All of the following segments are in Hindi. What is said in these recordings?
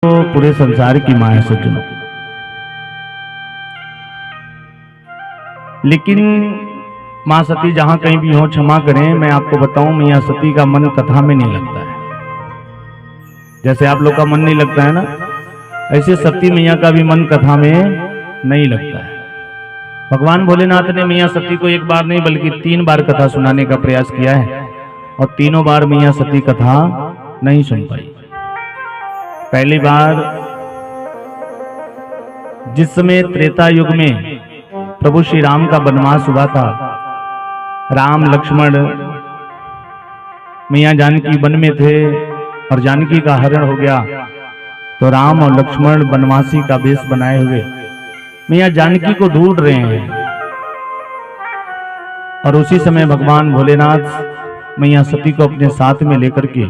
तो पूरे संसार की मां है सज्जनों। लेकिन मां सती जहां कहीं भी हो क्षमा करें, मैं आपको बताऊं मियां सती का मन कथा में नहीं लगता है। जैसे आप लोग का मन नहीं लगता है ना, ऐसे सती मैया का भी मन कथा में नहीं लगता है। भगवान भोलेनाथ ने मियां सती को एक बार नहीं बल्कि 3 बार कथा सुनाने का प्रयास किया है और तीनों बार मियां सती कथा नहीं सुन पाई। पहली बार जिस समय त्रेता युग में प्रभु श्री राम का वनवास हुआ था, राम लक्ष्मण मैया जानकी वन में थे और जानकी का हरण हो गया, तो राम और लक्ष्मण वनवासी का वेश बनाए हुए मैया जानकी को ढूंढ रहे हैं। और उसी समय भगवान भोलेनाथ मैया सती को अपने साथ में लेकर के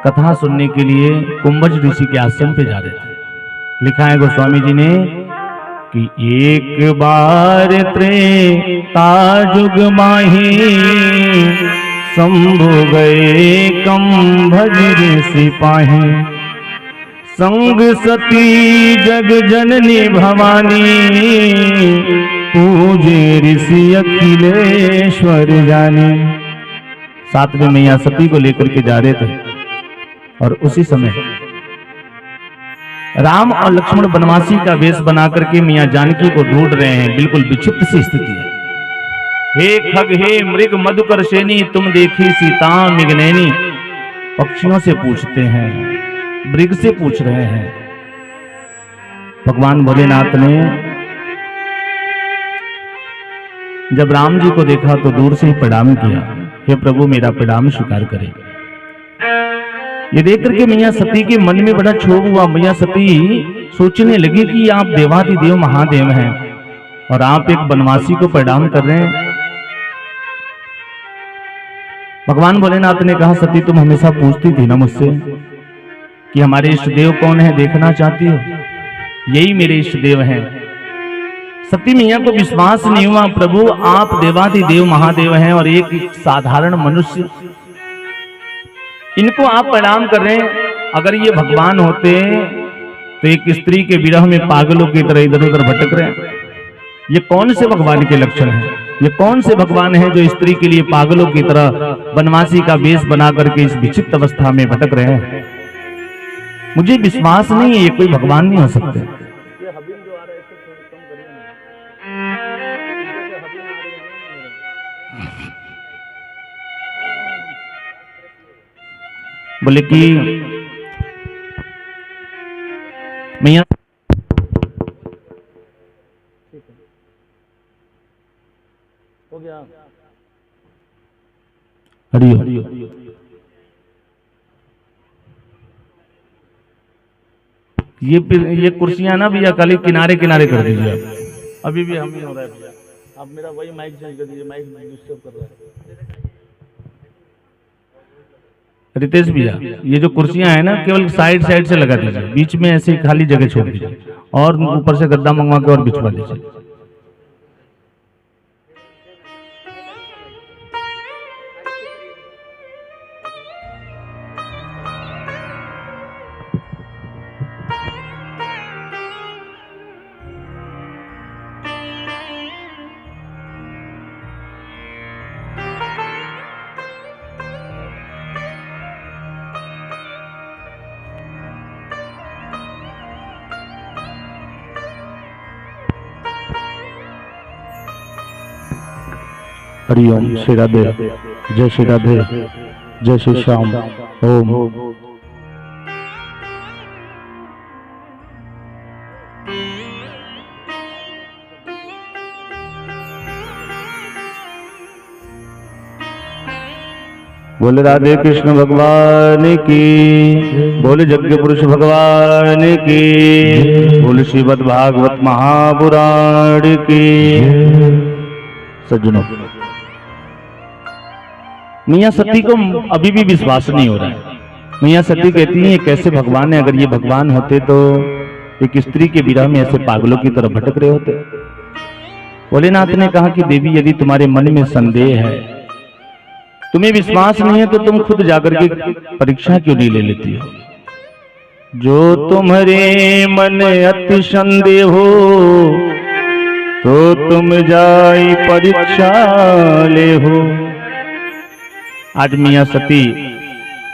कथा सुनने के लिए कुंभज ऋषि के आश्रम पे जा रहे थे। लिखा है गोस्वामी जी ने कि एक बार त्रेता युग माही शंभु गए कुंभज ऋषि पाही, संग सती जग जननी भवानी, पूजे ऋषि अखिलेश्वर जानी। साथ में मैया सती को लेकर के जा रहे थे और उसी समय राम और लक्ष्मण वनवासी का वेश बना करके मियां जानकी को ढूंढ रहे हैं। बिल्कुल विक्षिप्त सी स्थिति है। हे खग हे मृग मधुकर सेनी, तुम देखी सीता मिगनैनी। पक्षियों से पूछते हैं, मृग से पूछ रहे हैं। भगवान भोलेनाथ ने जब राम जी को देखा तो दूर से ही प्रणाम किया, हे प्रभु मेरा प्रणाम स्वीकार करें। ये देख करके मैया सती के मन में बड़ा क्षोभ हुआ। मैया सती सोचने लगी कि आप देवाधिदेव महादेव हैं और आप एक वनवासी को प्रणाम कर रहे हैं। भगवान भोलेनाथ ने कहा, सती तुम हमेशा पूछती थी ना मुझसे कि हमारे इष्ट देव कौन है, देखना चाहती हो? यही मेरे इष्ट देव हैं। सती मैया को विश्वास नहीं हुआ, प्रभु आप देवाधिदेव महादेव हैं और एक साधारण मनुष्य, इनको आप प्रणाम कर रहे हैं। अगर ये भगवान होते तो एक स्त्री के विरह में पागलों की तरह इधर उधर भटक रहे हैं। ये कौन से भगवान के लक्षण हैं? ये कौन से भगवान हैं जो स्त्री के लिए पागलों की तरह वनवासी का वेश बना करके इस विचित्र अवस्था में भटक रहे हैं? मुझे विश्वास नहीं है ये कोई भगवान नहीं हो सकते। बोले कि मैया हो गया, हरिओम। ये कुर्सियां ना भैया खाली किनारे किनारे कर दीजिए। अभी भी हम ही हो रहा है भैया, आप मेरा वही माइक चेंज कर दीजिए, माइक डिस्टर्ब कर रहा है। रितेश भैया ये जो कुर्सियां है ना केवल साइड साइड से लगा दीजिए, बीच में ऐसे खाली जगह छोड़ दीजिए और ऊपर से गद्दा मंगवा के और बिछवा दीजिए। हरिओम। श्री राधे, जय श्री राधे, जय श्री श्याम। ओम। बोले राधे कृष्ण भगवान की, बोले यज्ञ पुरुष भगवान की, बोले श्रीमद् भागवत महापुराण की। सज्जनों, मियां सती को अभी भी विश्वास नहीं हो रहा है। मियां सती कहती है कैसे भगवान है? अगर ये भगवान होते तो एक स्त्री के विरह में ऐसे पागलों की तरह भटक रहे होते। भोलेनाथ ने कहा कि देवी यदि तुम्हारे मन में संदेह है, तुम्हें विश्वास नहीं है, तो तुम खुद जाकर के परीक्षा क्यों नहीं ले लेती हो? जो तुम्हारे मन अति संदेह हो, तो तुम जाई परीक्षा ले हो। आज मियाँ सती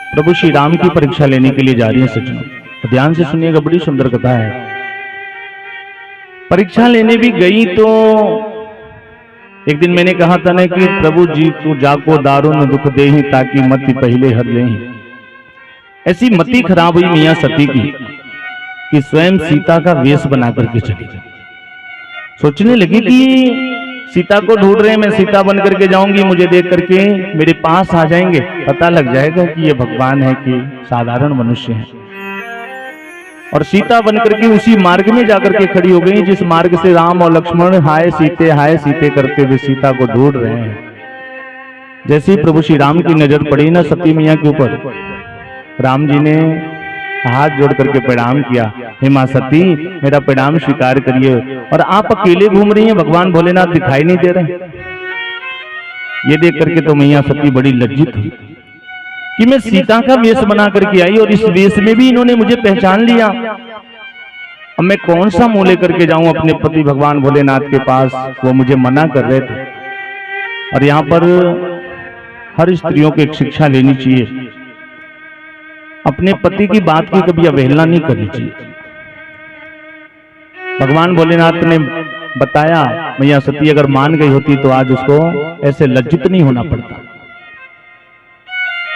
प्रभु श्री राम की परीक्षा लेने के लिए जा रही है सज्जनों, तो ध्यान से सुनिएगा, बड़ी सुंदर कथा है। परीक्षा लेने भी गई तो एक दिन मैंने कहा था ना कि प्रभु जी को जाको दारुण दुख दे ही, ताकि मति पहले हर ले। ऐसी मति खराब हुई मियाँ सती की कि स्वयं सीता का वेश बना करके चली गई। सोचने लगी कि सीता को ढूंढ रहे हैं, मैं सीता बन करके जाऊंगी, मुझे देख करके मेरे पास आ जाएंगे, पता लग जाएगा कि ये भगवान है कि साधारण मनुष्य है। और सीता बन करके उसी मार्ग में जाकर के खड़ी हो गई जिस मार्ग से राम और लक्ष्मण हाय सीते करते हुए सीता को ढूंढ रहे हैं। जैसे ही प्रभु श्री राम की नजर पड़ी ना सती मैया के ऊपर, राम जी ने हाथ जोड़ करके प्रणाम किया, हे मां सती मेरा प्रणाम स्वीकार करिए। और आप अकेले घूम रही हैं, भगवान भोलेनाथ दिखाई नहीं दे रहे। ये देख करके तो मैया सती बड़ी लज्जित हुई कि मैं सीता का वेश बना करके आई और इस वेश में भी इन्होंने मुझे पहचान लिया। अब मैं कौन सा मुंह लेकर के जाऊं अपने पति भगवान भोलेनाथ के पास, वो मुझे मना कर रहे थे। और यहाँ पर हर स्त्रियों को एक शिक्षा लेनी चाहिए, अपने पति की बात की कभी अवहेलना नहीं करनी चाहिए। भगवान भोलेनाथ ने बताया, मैया सती अगर मान गई होती तो आज उसको ऐसे लज्जित नहीं होना पड़ता।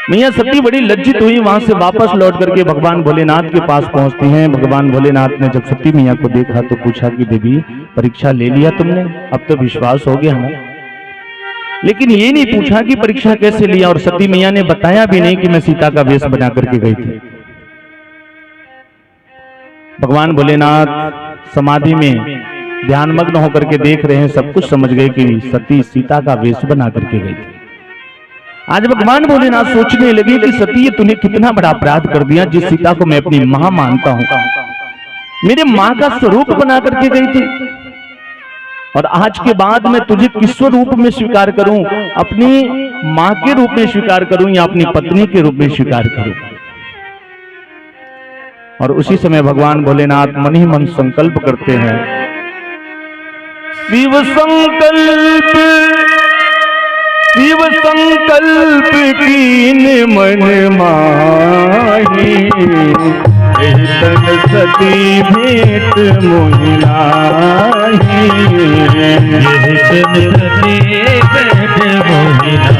मैया सती बड़ी लज्जित हुई, वहां से वापस लौट करके भगवान भोलेनाथ के पास पहुंचती हैं। भगवान भोलेनाथ ने जब सती मैया को देखा तो पूछा कि देवी परीक्षा ले लिया तुमने, अब तो विश्वास हो गया हमें। लेकिन ये नहीं पूछा कि परीक्षा कैसे लिया, और सती मैया ने बताया भी नहीं कि मैं सीता का वेश बना करके गई थी। भगवान भोलेनाथ समाधि में ध्यानमग्न होकर के देख रहे हैं, सब कुछ समझ गए कि सती सीता का वेश बना करके गई थी। आज भगवान भोलेनाथ सोचने लगे कि सती ये तूने कितना बड़ा अपराध कर दिया, जिस सीता को मैं अपनी मां मानता हूं, मेरे मां का स्वरूप बना करके गई थी, और आज के बाद मैं तुझे किस स्वरूप में स्वीकार करूं, अपनी मां के रूप में स्वीकार करूं या अपनी पत्नी के रूप में स्वीकार करूं। और उसी समय भगवान भोलेनाथ मन ही मन संकल्प करते हैं, शिव संकल्प कीन मन माही, तन सती भेंट मोहिनाही, तन सती भेंट मोहिनाही।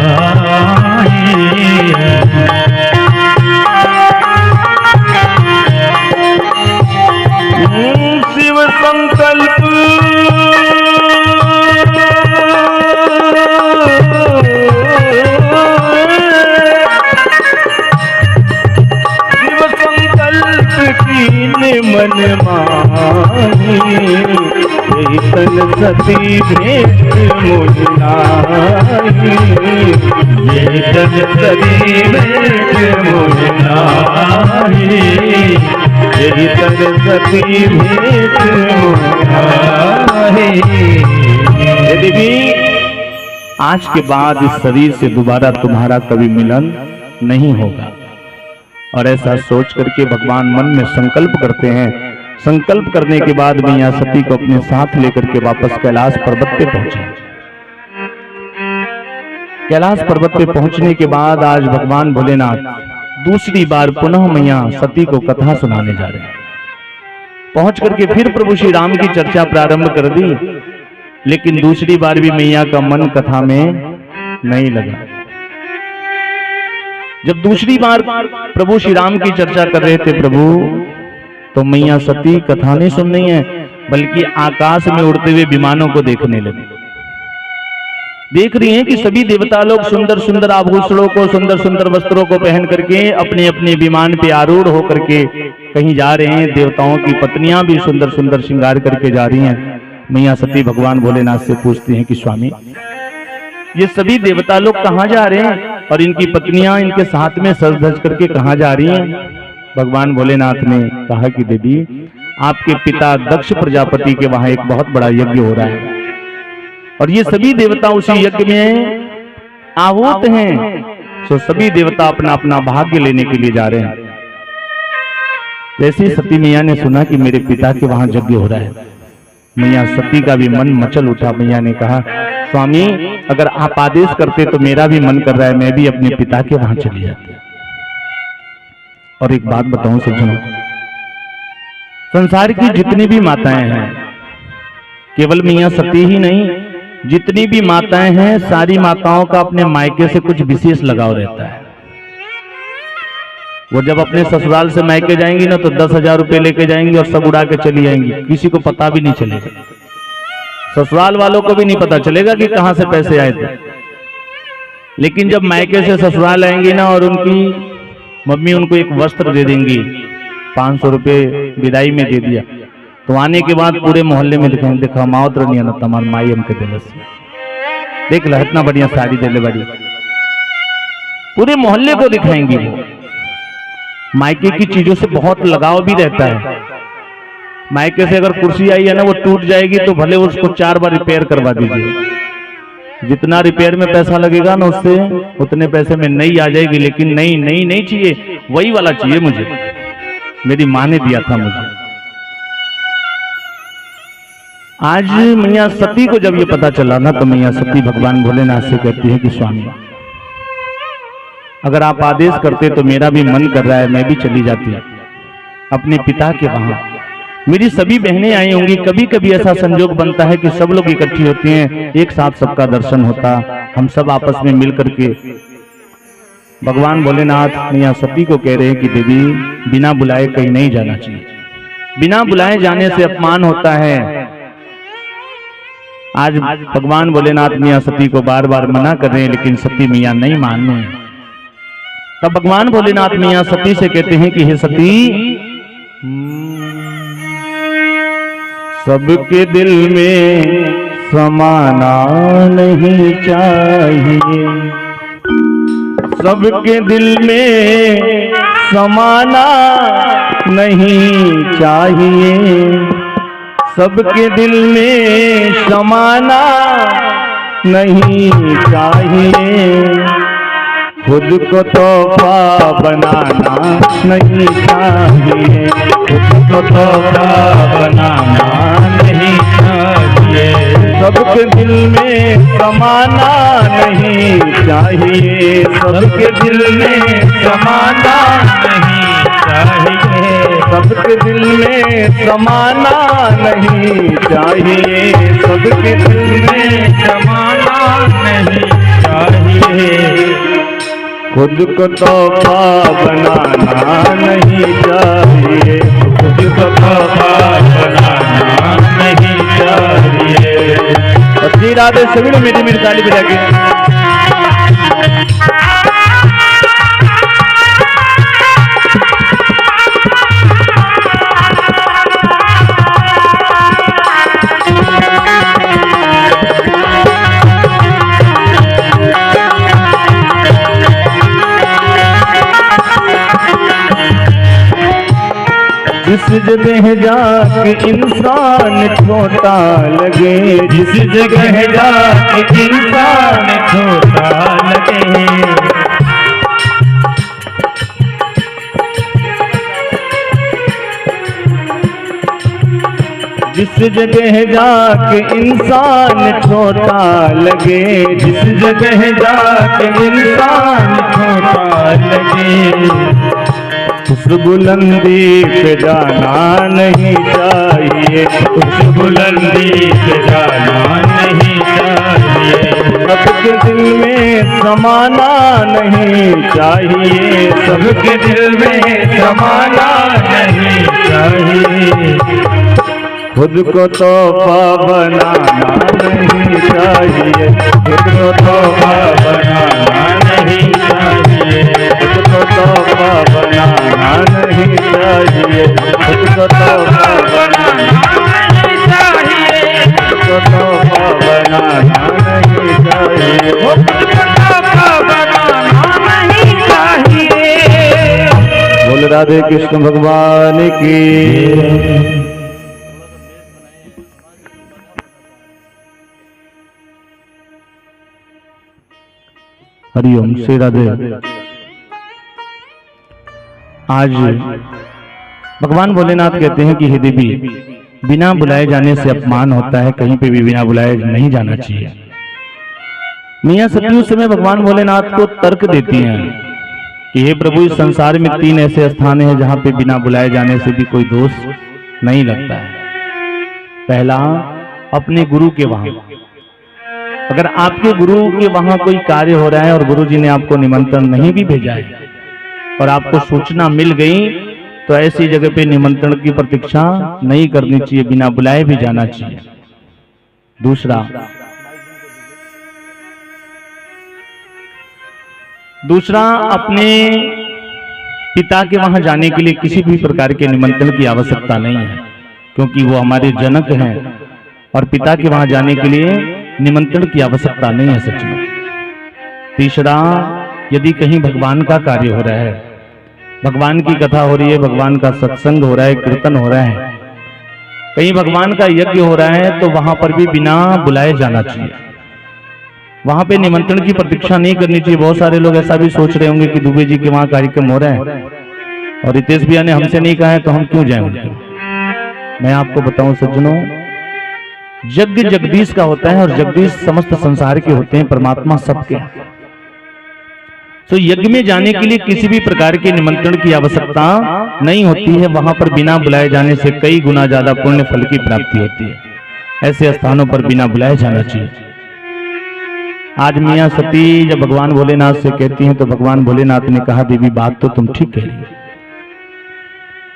शिव संकल्प मन माही, तन सती भेंट मोहिनाही, तन सती भेंट मोहिनाही, तन सती भेंट मोहिनाही। यदि भी आज के बाद इस शरीर से दोबारा तुम्हारा कभी मिलन नहीं होगा। और ऐसा सोच करके भगवान मन में संकल्प करते हैं। संकल्प करने के बाद मैया सती को अपने साथ लेकर के वापस कैलाश पर्वत पे पहुंचे। कैलाश पर्वत पे पहुंचने के बाद आज भगवान भोलेनाथ दूसरी बार पुनः मैया सती को कथा सुनाने जा रहे हैं। पहुंच करके फिर प्रभु श्री राम की चर्चा प्रारंभ कर दी, लेकिन दूसरी बार भी मैया का मन कथा में नहीं लगा। जब दूसरी बार प्रभु श्री राम की चर्चा कर रहे थे प्रभु, तो मैया सती कथा नहीं सुन रही है, बल्कि आकाश में उड़ते हुए विमानों को देखने लगी। देख रही हैं कि सभी देवता लोग सुंदर सुंदर आभूषणों को, सुंदर सुंदर वस्त्रों को पहन करके अपने अपने विमान पे आरूढ़ होकर के कहीं जा रहे हैं। देवताओं की पत्नियां भी सुंदर सुंदर श्रृंगार करके जा रही हैं। मैया सती भगवान भोलेनाथ से पूछती हैं कि स्वामी, ये सभी देवता लोग कहाँ जा रहे हैं और इनकी पत्नियां इनके साथ में सज धज करके कहाँ जा रही हैं? भगवान भोलेनाथ ने कहा कि देवी, आपके पिता दक्ष प्रजापति के वहां एक बहुत बड़ा यज्ञ हो रहा है और ये सभी देवता उसी यज्ञ में आहूत हैं। सो सभी देवता अपना अपना भाग्य लेने के लिए जा रहे हैं। जैसे ही सती मैया ने सुना कि मेरे पिता के वहां यज्ञ हो रहा है, मैया सती का भी मन मचल उठा। मैया ने कहा, स्वामी अगर आप आदेश करते तो मेरा भी मन कर रहा है, मैं भी अपने पिता के वहां चली जाती। और एक बात बताऊं सज्जनों, संसार की जितनी भी माताएं हैं, केवल मैया सती ही नहीं, जितनी भी माताएं हैं, सारी माताओं का अपने मायके से कुछ विशेष लगाव रहता है। वो जब अपने ससुराल से मायके जाएंगी ना तो 10,000 रुपए लेके जाएंगी और सब उड़ा के चली जाएंगी, किसी को पता भी नहीं चलेगा, ससुराल वालों को भी नहीं पता चलेगा कि कहां से पैसे आए थे। लेकिन जब मायके से ससुराल आएंगी ना और उनकी मम्मी उनको एक वस्त्र दे देंगी, 500 रुपए विदाई में दे दिया, तो आने के बाद पूरे मोहल्ले में दिखाएंगे, देखा माओत्र नहीं आना तमार माई हमके दिलस, देख ला इतना बढ़िया साड़ी दे ले बड़ी, पूरे मोहल्ले को दिखाएंगी। वो मायके की चीजों से बहुत लगाव भी रहता है। मायके से अगर कुर्सी आई है ना वो टूट जाएगी तो भले उसको 4 बार रिपेयर करवा दीजिए, जितना रिपेयर में पैसा लगेगा ना उससे उतने पैसे में नई आ जाएगी। लेकिन नई नई नहीं चाहिए, वही वाला चाहिए मुझे, मेरी माँ ने दिया था मुझे। आज मैया सती को जब ये पता चला ना तो मैया सती भगवान भोलेनाथ से कहती है कि स्वामी अगर आप आदेश करते तो मेरा भी मन कर रहा है, मैं भी चली जाती अपने पिता के वहां। मेरी सभी बहनें आई होंगी, कभी कभी ऐसा संजोग बनता है कि सब लोग इकट्ठी होती हैं, एक साथ सबका दर्शन होता, हम सब आपस में मिल करके। भगवान भोलेनाथ मैया सती को कह रहे हैं कि देवी बिना बुलाए कहीं नहीं जाना चाहिए, बिना बुलाए जाने से अपमान होता है। आज भगवान भोलेनाथ मैया सती को बार बार मना कर रहे हैं, लेकिन सती मैया नहीं मान रहे हैं। तब भगवान भोलेनाथ मैया सती से कहते हैं कि हे सती, सबके दिल में समाना नहीं चाहिए, सबके दिल में समाना नहीं चाहिए, सबके दिल में समाना नहीं चाहिए, खुद को तोहफा बनाना नहीं चाहिए, खुद को तोहफा बनाना नहीं चाहिए, सबके दिल में समाना नहीं चाहिए, सबके दिल में समाना नहीं चाहिए, सबके दिल में समाना नहीं चाहिए, सबके दिल में समाना नहीं चाहिए, खुद को तोहफा बनाना नहीं चाहिए, खुद को तोहफा बनाना नहीं चाहिए। और श्री राधे सभी लोग मेरी मेरी ताली बजा के जिस जगह जाके इंसान छोटा लगे, जिस जगह जाके इंसान छोटा लगे, जिस जगह जाके इंसान छोटा लगे, जिस जगह जाके इंसान छोटा लगे, उस बुलंदी पे जाना नहीं चाहिए, उस बुलंदी पे जाना नहीं चाहिए, सबके दिल में समाना नहीं चाहिए, सबके दिल में समाना नहीं चाहिए, खुद को तोहफा बनाना नहीं चाहिए, खुद को तोहफा बनाना नहीं चाहिए, खुद को तोहफा बनाना नहीं चाहिए, खुद को तोहफा बनाना नहीं चाहिए, खुद को तोहफा बनाना नहीं चाहिए, खुद को तोहफा बनाना नहीं चाहिए। बोल राधे कृष्ण भगवान की। हरिओम श्री राधे। आज भगवान भोलेनाथ कहते हैं कि हे देवी, बिना बुलाए जाने से अपमान होता है, कहीं पे भी बिना बुलाए नहीं जाना चाहिए। मियां सती उस समय भगवान भोलेनाथ को तर्क देती हैं कि हे प्रभु, इस संसार में 3 ऐसे स्थान हैं जहां पे बिना बुलाए जाने से भी कोई दोष नहीं लगता है। पहला, अपने गुरु के वहां। अगर आपके गुरु के वहां कोई कार्य हो रहा है और गुरु जी ने आपको निमंत्रण नहीं भी भेजा है और आपको सूचना मिल गई, तो ऐसी जगह पे निमंत्रण की प्रतीक्षा नहीं करनी चाहिए, बिना बुलाए भी जाना चाहिए। दूसरा, अपने पिता के वहां जाने के लिए किसी भी प्रकार के निमंत्रण की आवश्यकता नहीं है, क्योंकि वो हमारे जनक हैं और पिता के वहां जाने के लिए निमंत्रण की आवश्यकता नहीं है सच में। तीसरा, यदि कहीं भगवान का कार्य हो रहा है, भगवान की कथा हो रही है, भगवान का सत्संग हो रहा है, कीर्तन हो रहा है, कहीं भगवान का यज्ञ हो रहा है, तो वहां पर भी बिना बुलाए जाना चाहिए। वहां पे निमंत्रण की प्रतीक्षा नहीं करनी चाहिए। बहुत सारे लोग ऐसा भी सोच रहे होंगे कि दुबे जी के वहां कार्यक्रम हो रहा है और रितेश भैया ने हमसे नहीं कहा है तो हम क्यों जाएं। मैं आपको बताऊं सज्जनों, यज्ञ जगदीश का होता है और जगदीश समस्त संसार के होते हैं, परमात्मा सबके। तो यज्ञ में जाने के लिए किसी भी प्रकार के निमंत्रण की आवश्यकता नहीं होती है। वहां पर बिना बुलाए जाने से कई गुना ज्यादा पुण्य फल की प्राप्ति होती है। ऐसे स्थानों पर बिना बुलाए जाना चाहिए। आज मियां सती जब भगवान भोलेनाथ से कहती हैं तो भगवान भोलेनाथ ने कहा, देवी बात तो तुम ठीक कह रही हो,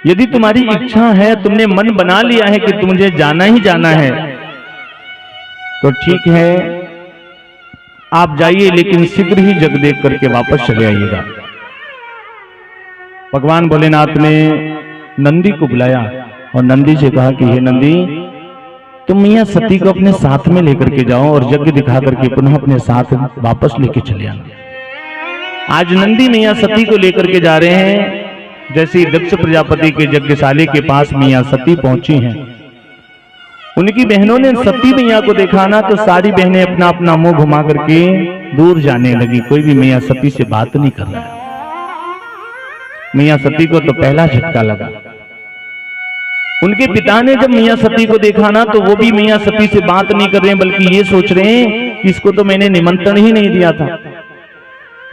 यदि तुम्हारी इच्छा है, तुमने मन बना लिया है कि तुझे जाना ही जाना है, तो ठीक है, आप जाइए, लेकिन शीघ्र ही जग देख करके वापस चले आइएगा। भगवान भोलेनाथ ने नंदी को बुलाया और नंदी से कहा कि हे नंदी, तुम मियां सती को अपने साथ में लेकर के जाओ और यज्ञ दिखा करके पुनः अपने साथ वापस लेके चले आना। आज नंदी मियां सती को लेकर के जा रहे हैं। जैसे दक्ष प्रजापति के यज्ञशाले के पास मियां सती पहुंची हैं, उनकी बहनों ने सती मैया को देखा ना, तो सारी बहनें अपना अपना मुंह घुमा करके दूर जाने लगी। कोई भी मियां सती से बात नहीं कर रहा है। मियां सती को तो पहला झटका लगा। उनके पिता ने जब मियां सती को देखा ना, तो वो भी मियां सती से बात नहीं कर रहे हैं, बल्कि ये सोच रहे हैं कि इसको तो मैंने निमंत्रण ही नहीं दिया था,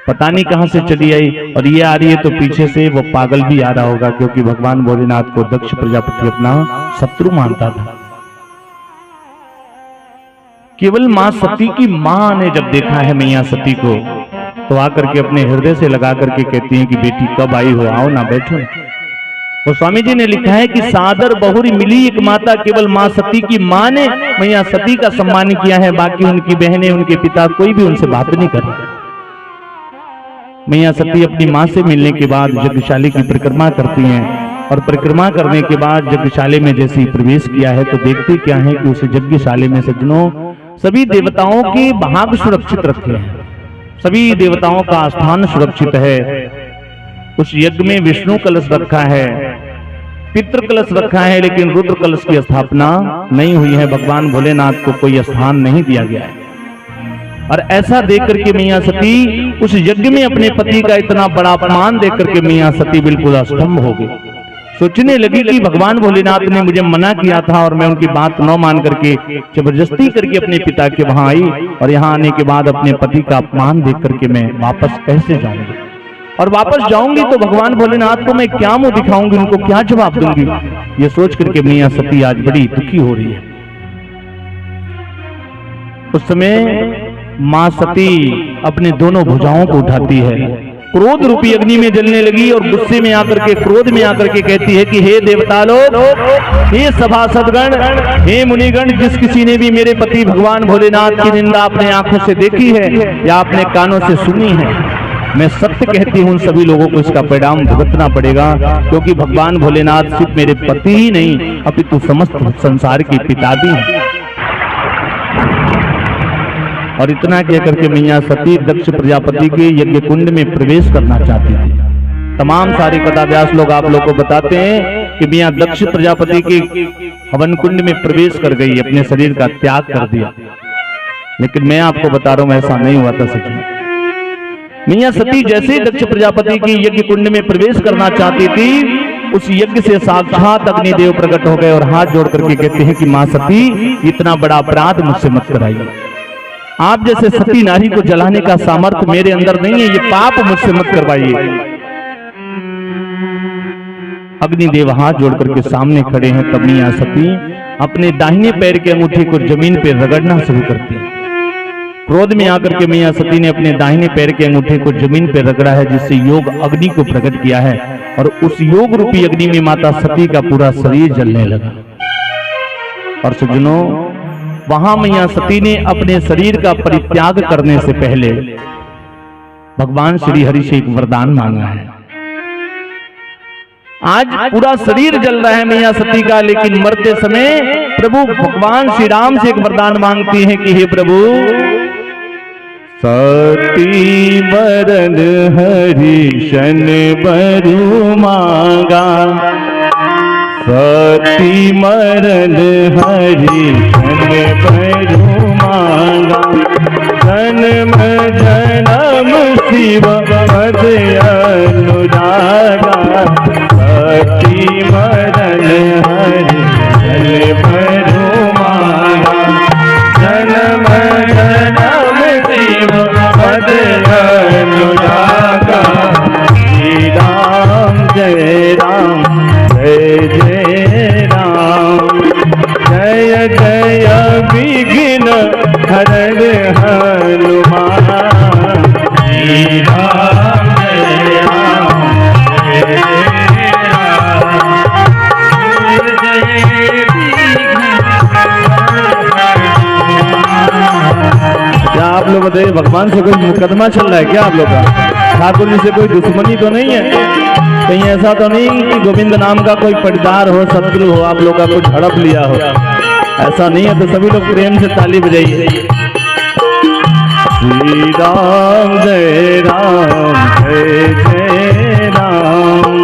पता नहीं कहां से चली आई, और ये आ रही है तो पीछे से वो पागल भी आ रहा होगा, क्योंकि भगवान भोलेनाथ को दक्ष प्रजापति अपना शत्रु मानता था। केवल मां सती की मां ने जब देखा है मियां सती को, तो आकर के अपने हृदय से लगा करके कहती हैं कि बेटी कब आई हो, आओ ना, बैठो। वो स्वामी जी ने लिखा है कि सादर बहुरी मिली एक माता, केवल मां सती की मां ने मैया सती का सम्मान किया है, बाकी उनकी बहनें, उनके पिता, कोई भी उनसे बात नहीं कर रहा। मैया सती अपनी मां से मिलने के बाद यज्ञशाले की परिक्रमा करती हैं, और परिक्रमा करने के बाद यज्ञशाले में जैसे ही प्रवेश किया है, तो देखते क्या है कि उस यज्ञशाले में सज्जनों सभी देवताओं के भाग सुरक्षित रखे हैं, सभी देवताओं का स्थान सुरक्षित है। उस यज्ञ में विष्णु कलश रखा है, पितृ कलश रखा है, लेकिन रुद्र कलश की स्थापना नहीं हुई है। भगवान भोलेनाथ को कोई स्थान नहीं दिया गया है। और ऐसा देख करके मियां सती उस यज्ञ में अपने पति का इतना बड़ा अपमान देख करके मियां सती बिल्कुल अस्तंभ हो गई। सोचने लगी कि भगवान भोलेनाथ ने मुझे मना किया था और मैं उनकी बात न मान करके जबरदस्ती करके अपने पिता के वहां आई, और यहाँ आने के बाद अपने पति का अपमान देख करके मैं वापस कैसे जाऊंगी, और वापस जाऊंगी तो भगवान भोलेनाथ को मैं क्या मुंह दिखाऊंगी, उनको क्या जवाब दूंगी। ये सोच करके मियां सती आज बड़ी दुखी हो रही है। उस समय मां सती अपने दोनों भुजाओं को उठाती है, क्रोध रूपी अग्नि में जलने लगी, और गुस्से में आकर के, क्रोध में आकर के कहती है कि हे देवता लोग, हे सभासदगण, हे मुनिगण, जिस किसी ने भी मेरे पति भगवान भोलेनाथ की निंदा अपने आंखों से देखी है या अपने कानों से सुनी है, मैं सत्य कहती हूं, सभी लोगों को इसका परिणाम भुगतना पड़ेगा, क्योंकि भगवान भोलेनाथ सिर्फ मेरे पति ही नहीं अपितु समस्त संसार के पिता भी हैं। और इतना कह करके मियां सती दक्ष प्रजापति के यज्ञ कुंड में प्रवेश करना चाहती थी। तमाम सारे कथाव्यास लोग आप लोगों को बताते हैं कि मियां दक्ष प्रजापति के हवन कुंड में प्रवेश कर गई, अपने शरीर का त्याग कर दिया, लेकिन मैं आपको बता रहा हूं ऐसा नहीं हुआ था। सच में मियां सती जैसे दक्ष प्रजापति की यज्ञ कुंड में प्रवेश करना चाहती थी, उस यज्ञ से साक्षात अग्निदेव प्रकट हो गए और हाथ जोड़ करके कहते हैं कि मां सती, इतना बड़ा अपराध मुझसे मत कराइए। आप जैसे सती नारी को जलाने का सामर्थ्य मेरे अंदर नहीं है, ये पाप मुझसे मत करवाइए। अग्निदेव हाथ जोड़ करके सामने खड़े हैं। तब मैया सती अपने दाहिने पैर के अंगूठे को जमीन पे रगड़ना शुरू करती है। क्रोध में आकर के मैया सती ने अपने दाहिने पैर के अंगूठे को जमीन पे रगड़ा है, जिससे योग अग्नि को प्रकट किया है और उस योग रूपी अग्नि में माता सती का पूरा शरीर जलने लगा। और सज्जनों, वहां मैया सती ने अपने शरीर का परित्याग करने से पहले भगवान श्री हरि से एक वरदान मांगा है। आज पूरा शरीर जल रहा है मैया सती का, लेकिन मरते समय प्रभु भगवान श्री राम से एक वरदान मांगती हैं कि हे प्रभु, सती मरण हरिशन बरु मांगा, सती मरण हरिशन बरु मांगा, जन्म जन्म शिव पद अनुरागा, सती मरण हरिशन बरु मांगा, जन्म जन्म शिव पद अनुरागा। श्री राम जय राम जय जय राम, जय जय विघ्न हरण हनुमान। श्री राम जय राम जय जय राम, जय जय विघ्न क्या आप लोग बताइए, भगवान से कोई मुकदमा चल रहा है क्या आप लोग का? ठाकुर जी से कोई दुश्मनी तो नहीं है? कहीं ऐसा तो नहीं कि गोविंद नाम का कोई पटदार हो, शत्रु हो, आप लोग का कुछ हड़प लिया हो? ऐसा नहीं है तो सभी लोग प्रेम से ताली बजाइए। श्री राम जय राम जय जय राम,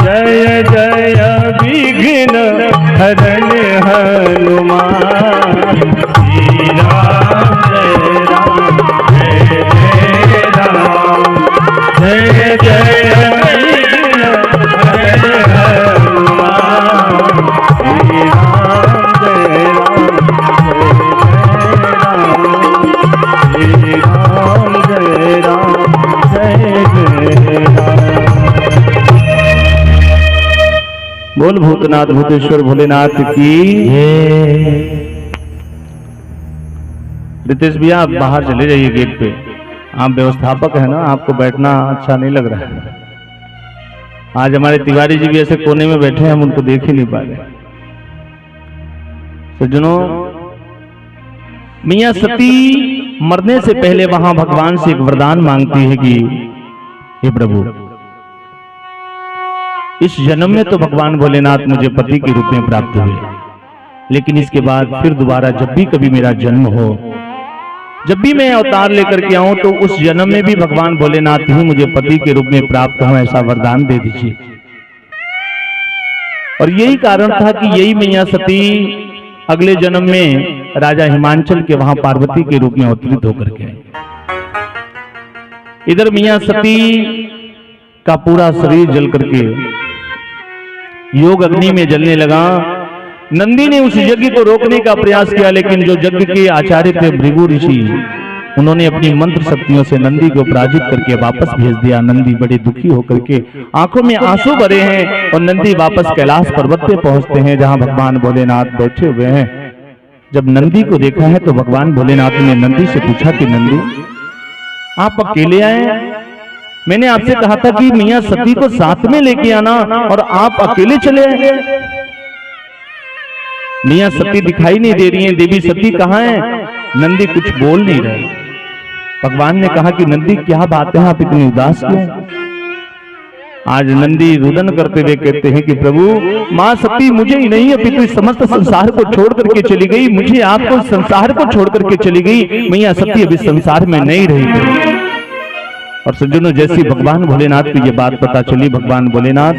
जय जय विघ्न हरण हनुमान। श्री राम जय राम जय जय राम, जय जय विघ्न हरण हनुमान। श्री राम जय राम जय राम, जय जय राम। बोल भूतनाथ भूतेश्वर भोलेनाथ की। रितेश भैया आप बाहर चले जाइए गेट पे, आप व्यवस्थापक है ना, आपको बैठना अच्छा नहीं लग रहा है। आज हमारे तिवारी जी भी ऐसे कोने में बैठे हैं, हम उनको देख ही नहीं पा रहे। सज्जनों, मैया सती मरने से पहले वहां भगवान से एक वरदान मांगती है कि हे प्रभु, इस जन्म में तो भगवान भोलेनाथ मुझे पति के रूप में प्राप्त हुए, लेकिन इसके बाद फिर दोबारा जब भी कभी मेरा जन्म हो, जब भी मैं अवतार लेकर के आऊं, तो उस जन्म में भी भगवान भोलेनाथ ही मुझे पति के रूप में प्राप्त हो, ऐसा वरदान दे दीजिए। और यही कारण था कि यही मैया सती अगले जन्म में राजा हिमांचल के वहां पार्वती के रूप में अवतरित होकर के आई। इधर मैया सती का पूरा शरीर जल करके योग अग्नि में जलने लगा। नंदी ने उस यज्ञ को रोकने का प्रयास किया, लेकिन जो यज्ञ के आचार्य थे भृगु ऋषि, उन्होंने अपनी मंत्र शक्तियों से नंदी को पराजित करके वापस भेज दिया। नंदी बड़े दुखी होकर के आंखों में आंसू भरे हैं और नंदी वापस कैलाश पर्वत पे पहुंचते हैं, जहां भगवान भोलेनाथ बैठे हुए हैं। जब नंदी को देखा है तो भगवान भोलेनाथ ने नंदी से पूछा कि नंदी, आप अकेले आए? मैंने आपसे कहा था कि मैया सती को साथ में लेके आना, और आप अकेले चले आए। मैया सती दिखाई नहीं दे रही हैं, देवी सती कहाँ है? नंदी कुछ बोल नहीं रहे। भगवान ने कहा कि नंदी क्या बात है, आप इतनी उदास क्यों? आज नंदी रुदन करते हुए कहते हैं कि प्रभु, मां सती मुझे ही नहीं अपितु इस समस्त संसार को छोड़ करके चली गई, मुझे आपको संसार को छोड़ करके चली गई। मैया सती अभी संसार में नहीं रही। और सज्जनों, जैसी भगवान भोलेनाथ को ये बात पता चली, भगवान भोलेनाथ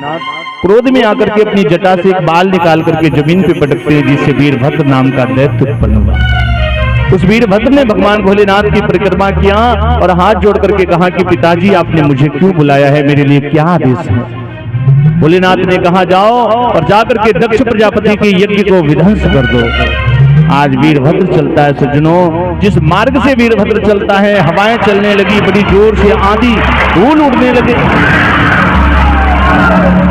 क्रोध में आकर के अपनी जटा से एक बाल निकाल करके जमीन पे पटकते हैं, जिससे वीरभद्र नाम का दैत्य उत्पन्न हुआ। उस वीरभद्र ने भगवान भोलेनाथ की परिक्रमा किया और हाथ जोड़ करके कहा कि पिताजी, आपने मुझे क्यों बुलाया है, मेरे लिए क्या आदेश है? भोलेनाथ ने कहा जाओ और जाकर के दक्ष प्रजापति के यज्ञ को विध्वंस कर दो। आज वीरभद्र चलता है सज्जनों, जिस मार्ग से वीरभद्र चलता है हवाएं चलने लगी, बड़ी जोर से आंधी, धूल उड़ने लगे।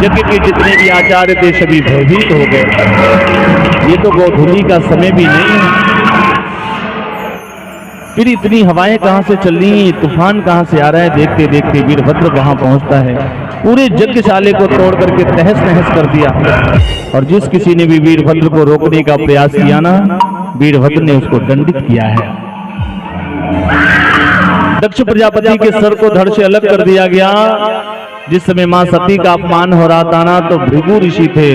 यज्ञ के जितने भी आचार्य थे सभी भयभीत हो गए। ये तो गोधूली का समय भी नहीं है, फिर इतनी हवाएं कहां से चल रही, तूफान कहां से आ रहा है। देखते देखते वीरभद्र वहां पहुंचता है, पूरे यज्ञशाले को तोड़ करके तहस नहस कर दिया। और जिस किसी ने भी वीरभद्र को रोकने का प्रयास किया ना, वीरभद्र ने उसको दंडित किया है। दक्ष प्रजापति के सर को धड़ से अलग कर दिया गया। जिस समय मां सती का अपमान हो रहा था ना, तो भृगु ऋषि थे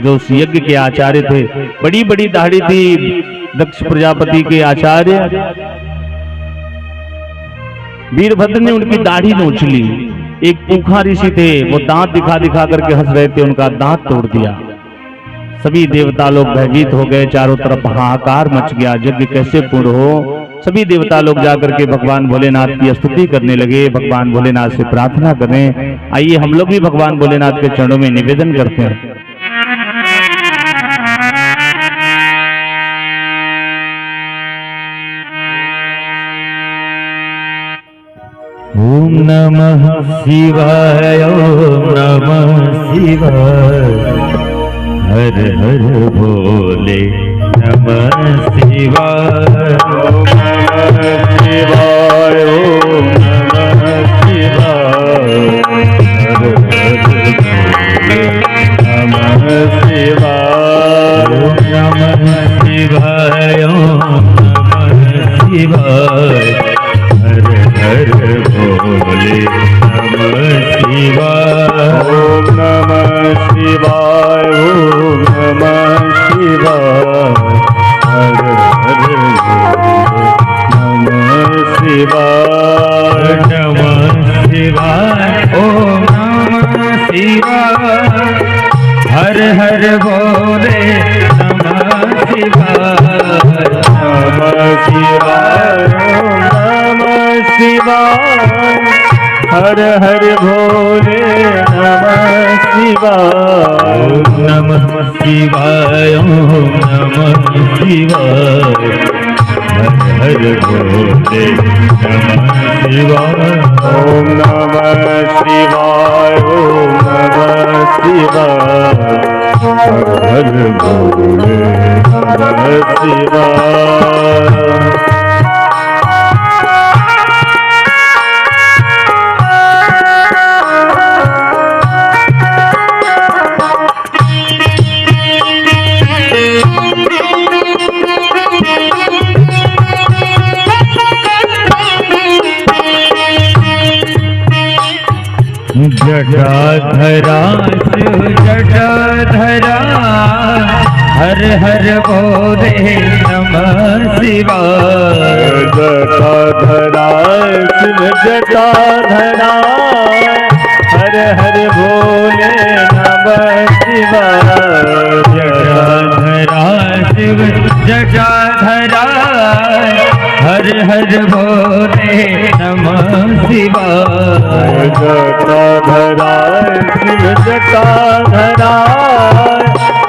जो उस यज्ञ के आचार्य थे। बड़ी बड़ी दाढ़ी थी दक्ष प्रजापति के आचार्य। वीरभद्र ने उनकी दाढ़ी नोच ली। एक पूखा ऋषि थे, वो दांत दिखा दिखा करके हंस रहे थे, उनका दांत तोड़ दिया। सभी देवता लोग भयभीत हो गए, चारों तरफ हाहाकार मच गया। यज्ञ कैसे पूर्ण हो। सभी देवता लोग जाकर के भगवान भोलेनाथ की स्तुति करने लगे, भगवान भोलेनाथ से प्रार्थना करें। आइए हम लोग भी भगवान भोलेनाथ के चरणों में निवेदन करते हैं। ओम नमः शिवाय, ओम नमः शिवाय, हर हर भोले नमः शिवाय। ओम नमः शिवाय, ओम नमः शिवाय, हर हर भोले नमः शिवाय। ओम नमः शिवाय, ओम नमः शिवाय, हर हर भोले नमः शिवाय। ओम नमः शिवाय, ओम नमः शिवाय, हर हर भोले नमः शिवाय। नमः शिवाय, ओम नमः शिवाय, हर हर भोले नमः शिवाय। नमः शिवाय, नमः शिवाय, हर हर भोले नमः शिवाय। नमः शिवाय, ओम नमः शिवाय, हर हर भोले नमः शिवाय। ओम नमः शिवाय, ओम नमः शिवाय, हर हर भोले नमः शिवाय। जटाधरा शिव जटाधरा, हर हर भोले नमः शिवाय। जटाधरा शिव जटाधरा, हर हर भोले नमः शिवाय। जटाधरा शिव जटाधरा, हर हर भोले नमः शिवाय। जटाधरा शिव जटाधरा,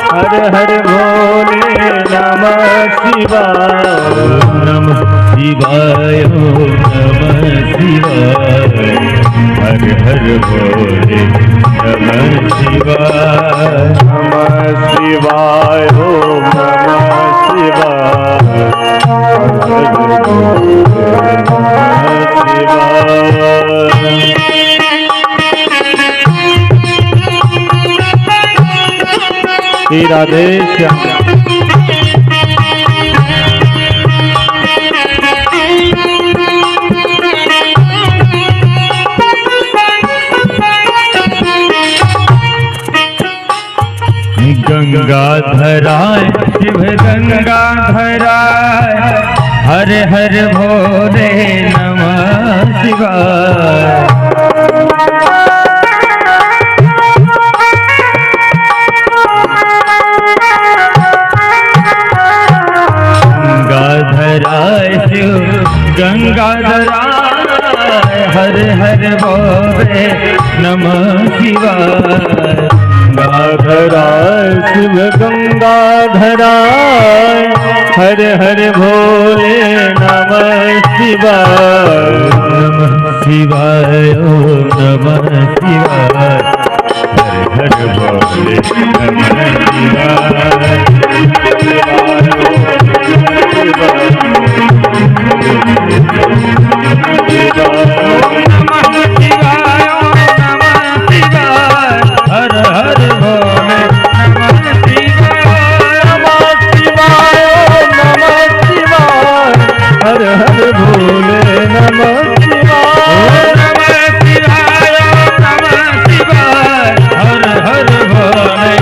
हर हर भोले नमः शिवाय। नमः शिवाय, ओम नमः शिवाय, हर हर भोले नमः शिवाय। नमः शिवाय, ओम नमः शिवाय, हर हर भोले नमः शिवाय। राधे श्याम। गंगाधराय शिव गंगाधराय, हर हर भोले नमः शिवाय। गंगाधराय शिव गंगाधराय, हर हर भोले नमः शिवाय। शिव गंगाधराय, हर हर भोले नमः शिवाय, नमः शिवाय ओम नमः शिवाय, हर हर भोले नमः शिवाय। हर हर भोले नमः शिवाय, नमः शिवाय नमः शिवाय, हर हर भोले नमः शिवाय, नमः शिवाय नमः शिवाय, हर हर भोले,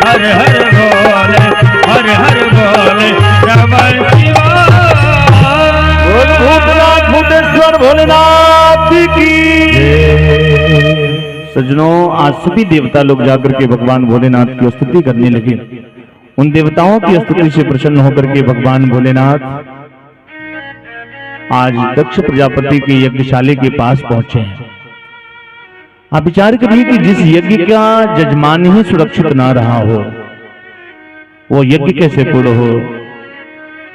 हर हर भोले, हर हर भोले नमः शिवाय। बोल भूतनाथ भूतेश्वर भोलेनाथ की। सज्जनों, आज सभी देवता लोग जाकर के भगवान भोलेनाथ की स्तुति करने लगे। उन देवताओं की स्तुति से प्रसन्न होकर के भगवान भोलेनाथ आज दक्ष प्रजापति के यज्ञशाले के पास पहुंचे हैं। आप विचार करिए कि जिस यज्ञ का जजमान ही सुरक्षित ना रहा हो, वो यज्ञ कैसे पूर्ण हो।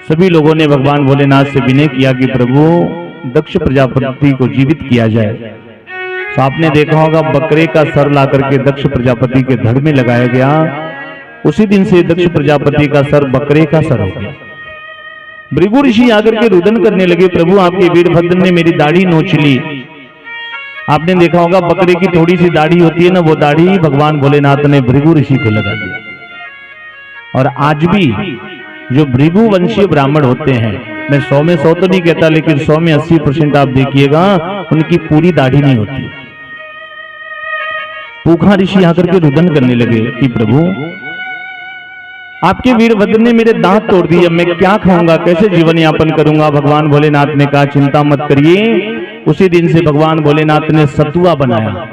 सभी लोगों ने भगवान भोलेनाथ से विनय किया कि प्रभु दक्ष प्रजापति को जीवित किया जाए। तो आपने देखा होगा बकरे का सर ला करके दक्ष प्रजापति के धड़ में लगाया गया। उसी दिन से दक्ष प्रजापति का सर बकरे का सर हो गया। भृगु ऋषि आकर के रुदन करने लगे, प्रभु आपके वीरभद्र ने मेरी दाढ़ी नोच ली। आपने देखा होगा बकरे की थोड़ी सी दाढ़ी होती है ना, वो दाढ़ी भगवान भोलेनाथ ने भृगु ऋषि को लगा दिया। और आज भी जो भृगु वंशीय ब्राह्मण होते हैं, मैं 100 में 100 तो नहीं कहता, लेकिन 100 में 80% आप देखिएगा उनकी पूरी दाढ़ी नहीं होती। पूखा ऋषि आकर के रुदन करने लगे कि प्रभु आपके वीरभद्र ने मेरे दांत तोड़ दिए, मैं क्या खाऊंगा, कैसे जीवन यापन करूंगा। भगवान भोलेनाथ ने कहा चिंता मत करिए। उसी दिन से भगवान भोलेनाथ ने सतुआ बनाया,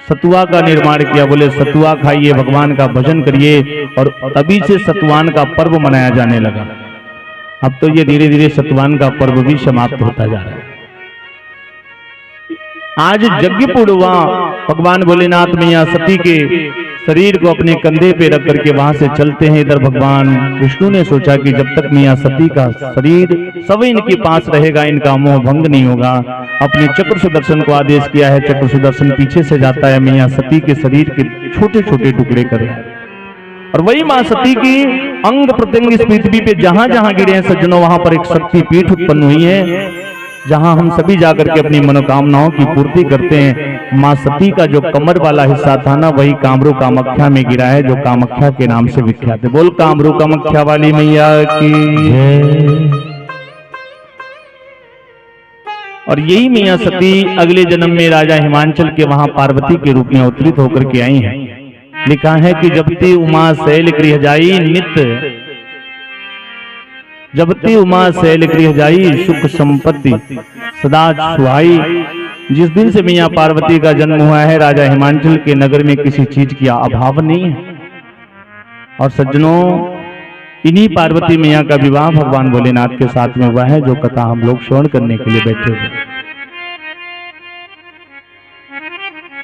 सतुआ का निर्माण किया। बोले सतुआ खाइए, भगवान का भजन करिए, और तभी से सतुआन का पर्व मनाया जाने लगा। अब तो ये धीरे धीरे सतुआन का पर्व भी समाप्त होता जा रहा है। आज यज्ञ पूर्वा भगवान भोलेनाथ मैया सती के शरीर को अपने कंधे पे रख करके वहां से चलते हैं। इधर भगवान विष्णु ने सोचा कि जब तक मैया सती का शरीर सब इनके पास रहेगा, इनका मोह भंग नहीं होगा। अपने चक्र सुदर्शन को आदेश किया है। चक्र सुदर्शन पीछे से जाता है, मैया सती के शरीर के छोटे छोटे टुकड़े करे, और वही मां सती की अंग प्रत्यंग इस पृथ्वी पे जहां जहां गिरे हैं सज्जनों, वहां पर एक शक्ति पीठ उत्पन्न हुई है, जहां हम सभी जाकर के अपनी मनोकामनाओं की पूर्ति करते हैं। मां सती का जो कमर वाला हिस्सा था ना, वही कामरू कामाख्या में गिरा है, जो कामाख्या के नाम से विख्यात है। बोल कामरू कामाख्या वाली मैया की जय। और यही मैया सती अगले जन्म में राजा हिमांचल के वहां पार्वती के रूप में अवतरित होकर के आई हैं। लिखा है कि जबती उमा शैल गृह जाई नित्य, जबती उमा शैल गृह जाई सुख संपत्ति सदा सुहाई। जिस दिन से मैया पार्वती का जन्म हुआ है, राजा हिमांचल के नगर में किसी चीज की अभाव नहीं है। और सज्जनों, इन्हीं पार्वती मैया का विवाह भगवान भोलेनाथ के साथ में हुआ है, जो कथा हम लोग श्रवण करने के लिए बैठे हुए।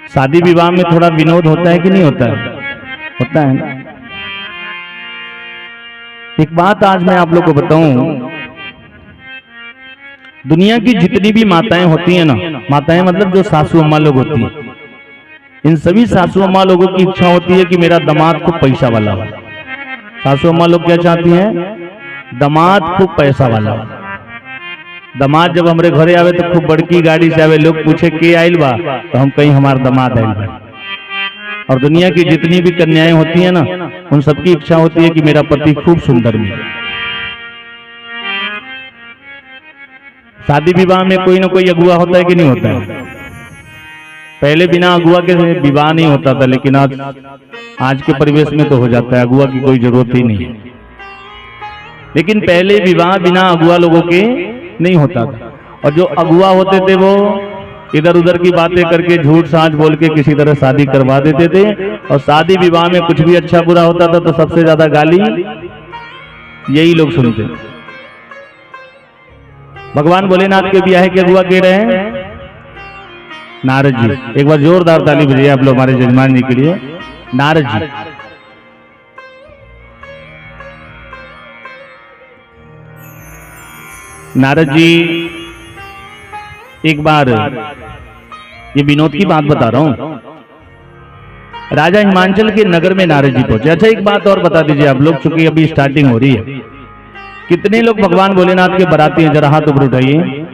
शादी विवाह में थोड़ा विनोद होता है कि नहीं होता है? होता है ना। एक बात आज मैं आप लोग को बताऊं, दुनिया की जितनी भी माताएं होती हैं ना, माताएं मतलब जो सासू अम्मा लोग होती हैं, इन सभी सासू अम्मा लोगों की इच्छा होती है कि मेरा दामाद खूब पैसा वाला हो। सासू अम्मा लोग क्या चाहती हैं? दामाद खूब पैसा वाला हो। दामाद जब हमारे घरे आवे तो खूब बड़की गाड़ी से आवे, लोग पूछे के आइल बा, तो हम कहीं हमारा दामाद आइल बा। और दुनिया की जितनी भी कन्याएं होती हैं ना, उन सबकी इच्छा होती है कि मेरा पति खूब सुंदर मिले। शादी विवाह में कोई ना कोई अगुआ होता है कि नहीं होता है? पहले बिना अगुआ के विवाह नहीं होता था, लेकिन आज के परिवेश में तो हो जाता है, अगुआ की कोई जरूरत ही नहीं है। लेकिन पहले विवाह बिना अगुआ लोगों के नहीं होता था, और जो अगुआ होते थे वो इधर उधर की बातें करके झूठ साँच बोल के किसी तरह शादी करवा देते थे। और शादी विवाह में कुछ भी अच्छा बुरा होता था तो सबसे ज्यादा गाली यही लोग सुनते। भगवान भोलेनाथ के ब्याह के अगुआ कह रहे हैं नारद जी। एक बार जोरदार ताली बजाइए आप लोग हमारे जजमान जी के लिए। नारद जी, नारद जी एक बार, ये विनोद की बात बता रहा हूं, राजा हिमांचल के नगर में नारद जी पहुंचे। अच्छा एक बात और बता दीजिए आप लोग, चूंकि अभी स्टार्टिंग हो रही है, कितने लोग भगवान भोलेनाथ के बराती हैं? जरा हाथ ऊपर उठाइए।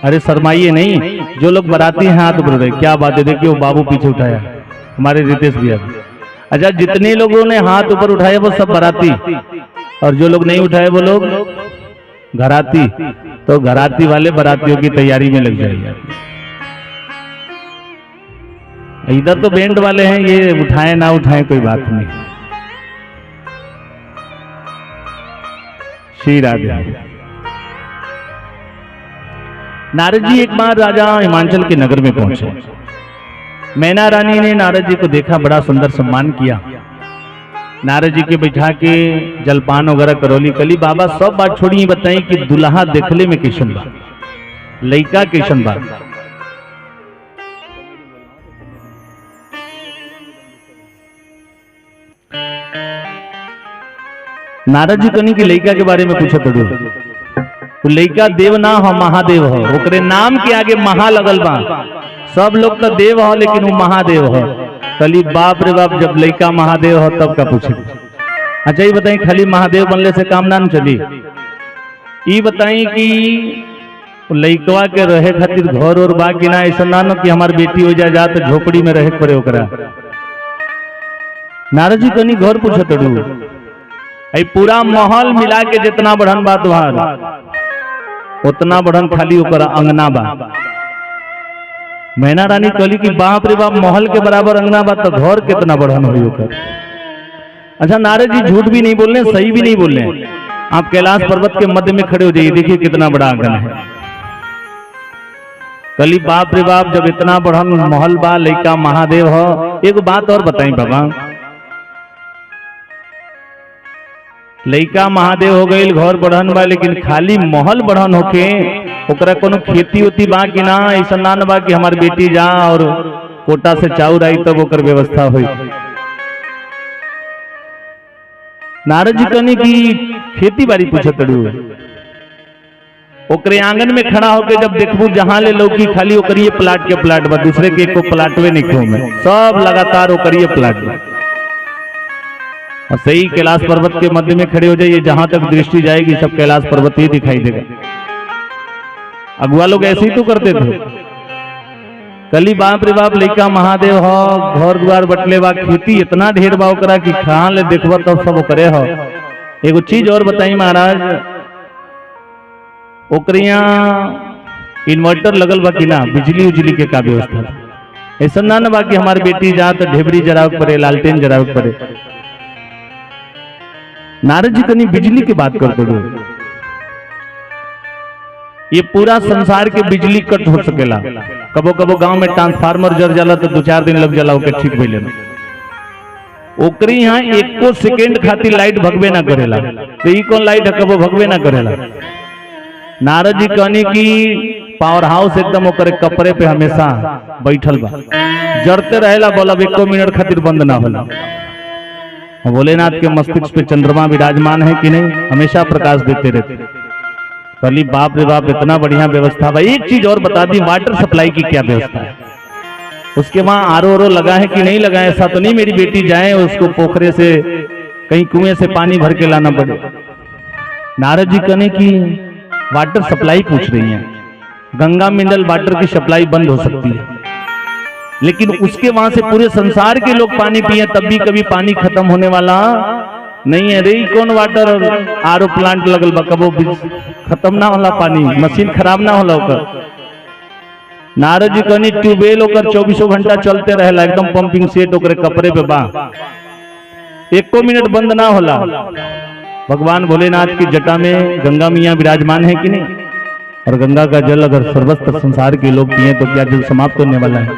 अरे शर्माइए नहीं, जो लोग बराती हैं हाथ ऊपर उठाइए। क्या बात है, देखिए वो बाबू पीछे उठाया, हमारे रितेश भैया। अच्छा जितने लोगों ने हाथ ऊपर उठाए वो सब बराती, और जो लोग नहीं उठाए वो लोग घराती। तो घराती वाले बरातियों की तैयारी में लग जाइए। इधर तो बैंड वाले हैं, ये उठाए ना उठाए कोई बात नहीं। श्री राधे। नारद जी एक बार राजा हिमांचल के नगर में पहुंचे। मैना रानी ने नारद जी को देखा, बड़ा सुंदर सम्मान किया। नारद जी के बैठा के जलपान वगैरह करौली कली। बाबा सब बात छोड़ी, बताई कि दुल्हा देखले में कैसन बा, लइका कैसन बा। नारद जी कनी की लइका के बारे में पूछत हो, तो लइका देव ना हो महादेव हो, ओकरे नाम के आगे महा लगल बा। सब लोग तो देव हो लेकिन वो महादेव हो। कली बाप रे बाप, जब लइका महादेव हो तब का पूछे। अच्छा ये बताई खाली महादेव बनले से काम ना चली। ये बताई कि लइकवा के रहे खातिर घर और बा कि ना, ऐसा ना नो कि हमार बेटी हो जा तो झोपड़ी में रहे पड़े ओकरा। नारद जी कनी घर पूछत डू, आई पूरा महल मिला के जितना बढ़न बा तुहार, उतना बढ़न खाली ओकरा अंगना बा। मैना रानी कहली कि बाप रे बाप, महल के बराबर अंगना बा तो घर कितना बढ़न हुई ओकर। अच्छा नारद जी झूठ भी नहीं बोल रहे, सही भी नहीं बोल रहे। आप कैलाश पर्वत के मध्य में खड़े हो जाइए, देखिए कितना बड़ा आंगन है। कहली बाप रे बाप, जब इतना बढ़न महल बा, लइका महादेव हो। एक बात और बताई बाबा, लइका महादेव हो गई, घर बढ़न बा, लेकिन खाली महल बढ़न होके ओकरा कोनो खेती उती बा कि ना? ऐसा ना बा कि हमार बेटी जा और कोटा से चाउर आई तब ओकर व्यवस्था हुई। नारद जी कहनी की खेती बाड़ी पूछत रही, ओकरे आंगन में खड़ा होके जब देखबू जहां ले लौकी खाली ओकरिए प्लाट के प्लाट बा, दूसरे के एको प्लाटवे नहीं खो में, सब लगातार ओकरिए प्लाट बा। और सही कैलाश पर्वत के मध्य में खड़े हो जाइए, जहां तक दृष्टि जाएगी सब कैलाश पर्वत ही दिखाई देगा। अगुआ लोग ऐसे ही तो करते थे। कली बाप रे बाप, लइका महादेव हो, घर द्वार बटले बा, खेती इतना ढेर बा ओकरा कि कहां ले देखबा तब सब करे हो। एगो चीज और बताई महाराज, ओकरिया इन्वर्टर लगल बा कि ना, बिजली उजली के का व्यवस्था? ऐसा ना बा कि हमारी बेटी जा तो ढेबरी जरावे पड़े, लालटेन जरावे पड़े। नारद जी कनी बिजली की बात करते हो, ये पूरा संसार के बिजली कट हो सकेला। कबो कबो गांव में ट्रांसफार्मर जर जाला तो 2-4 दिन लग जाला ओके ठीक भइले में। ओकरी यहाँ एको सेकेंड खातिर लाइट भगवे ना करेला, तो ई कौन लाइट है कबो भगवे ना करेला। नारद जी कहनी की पावर हाउस एकदम ओकरे कपड़े पे हमेशा बैठल बा, जड़ते रहेला, बोला 1 मिनट खातिर बंद ना होला। भोलेनाथ के मस्तिष्क पे चंद्रमा विराजमान है कि नहीं, हमेशा प्रकाश देते रहते। कहली बाप रे बाप, इतना बढ़िया व्यवस्था भाई। एक चीज और बता दी, वाटर सप्लाई की क्या व्यवस्था है? उसके वहां आरओ लगा है कि नहीं लगा? ऐसा तो नहीं मेरी बेटी जाए उसको पोखरे से कहीं कुएं से पानी भर के लाना पड़े। नारद जी कहने की वाटर सप्लाई पूछ रही है, गंगा मिनरल वाटर की सप्लाई बंद हो सकती है, लेकिन उसके वहां से पूरे संसार के लोग पानी पिए तब भी कभी पानी खत्म होने वाला नहीं है रे। कौन वाटर आरओ प्लांट लगल बा, कबो खत्म ना होला पानी, मशीन खराब ना होला ओकर। नारद जी कहनी ट्यूबवेल ओकर 24 घंटा चलते रहेला, एकदम पंपिंग सेट ओकरे कपड़े पे बा, 1 मिनट बंद ना होला। भगवान भोलेनाथ की जटा में गंगा मियाँ विराजमान है कि नहीं? और गंगा का जल अगर सर्वस्त्र संसार के लोग पिए तो क्या जल समाप्त होने वाला है?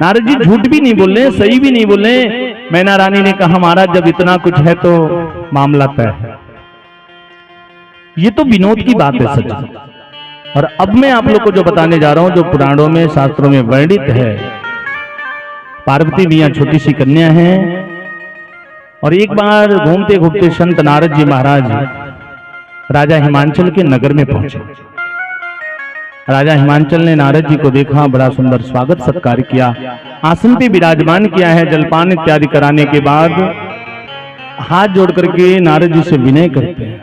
नारद जी झूठ भी नहीं बोले, सही भी नहीं बोले। मैना रानी ने कहा महाराज जब इतना कुछ है तो मामला तय है। ये तो विनोद की बात है सच। और अब मैं आप लोग को जो बताने जा रहा हूं, जो पुराणों में शास्त्रों में वर्णित है, पार्वती मियाँ छोटी सी कन्या है। और एक बार घूमते घूमते संत नारद जी महाराज राजा हिमांचल के नगर में पहुंचे। राजा हिमांचल ने नारद जी को देखा, बड़ा सुंदर स्वागत सत्कार किया, आसन पे विराजमान किया है। जलपान इत्यादि कराने के बाद हाथ जोड़ करके नारद जी से विनय करते हैं।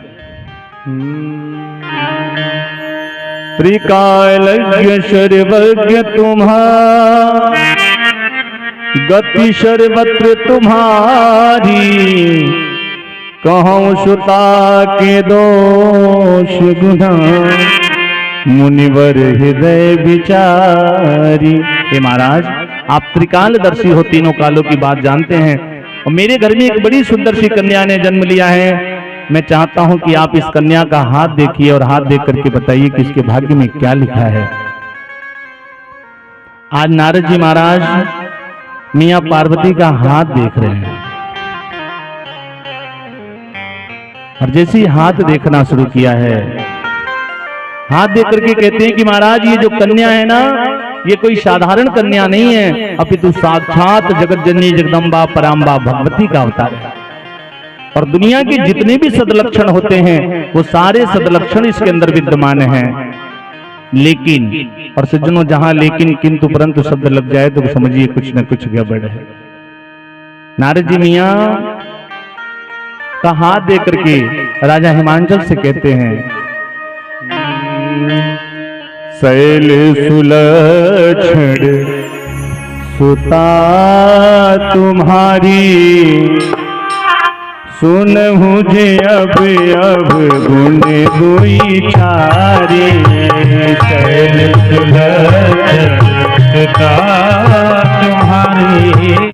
त्रिकालज्ञ सर्वज्ञ तुम्हारा, गति सर्वत्र तुम्हारी, कहूँ सुता के दोष गुना, मुनिवर हृदय विचारी। हे महाराज, आप त्रिकालदर्शी हो, तीनों कालों की बात जानते हैं, और मेरे घर में एक बड़ी सुंदर सी कन्या ने जन्म लिया है। मैं चाहता हूं कि आप इस कन्या का हाथ देखिए और हाथ देख करके बताइए कि इसके भाग्य में क्या लिखा है। आज नारद जी महाराज मियां पार्वती का हाथ देख रहे हैं, और जैसे ही हाथ देखना शुरू किया है, हाथ देख करके कहते हैं कि महाराज ये जो कन्या है ना, ये कोई साधारण कन्या नहीं है, अपितु साक्षात जगत जननी जगदम्बा पराम्बा भगवती का अवतार है। और दुनिया के जितने भी सदलक्षण होते हैं वो सारे सदलक्षण इसके अंदर विद्यमान हैं। लेकिन, और सज्जनों जहां लेकिन किंतु परंतु शब्द लग जाए तो समझिए कुछ न कुछ गड़बड़ है। नारद जी मियां का हाथ देख करके राजा हिमांचल से कहते हैं, शैल सुलक्षण सुता तुम्हारी, सुन मुझे अब गुण दुई चारी। शैल सुलक्षण सुता तुम्हारी,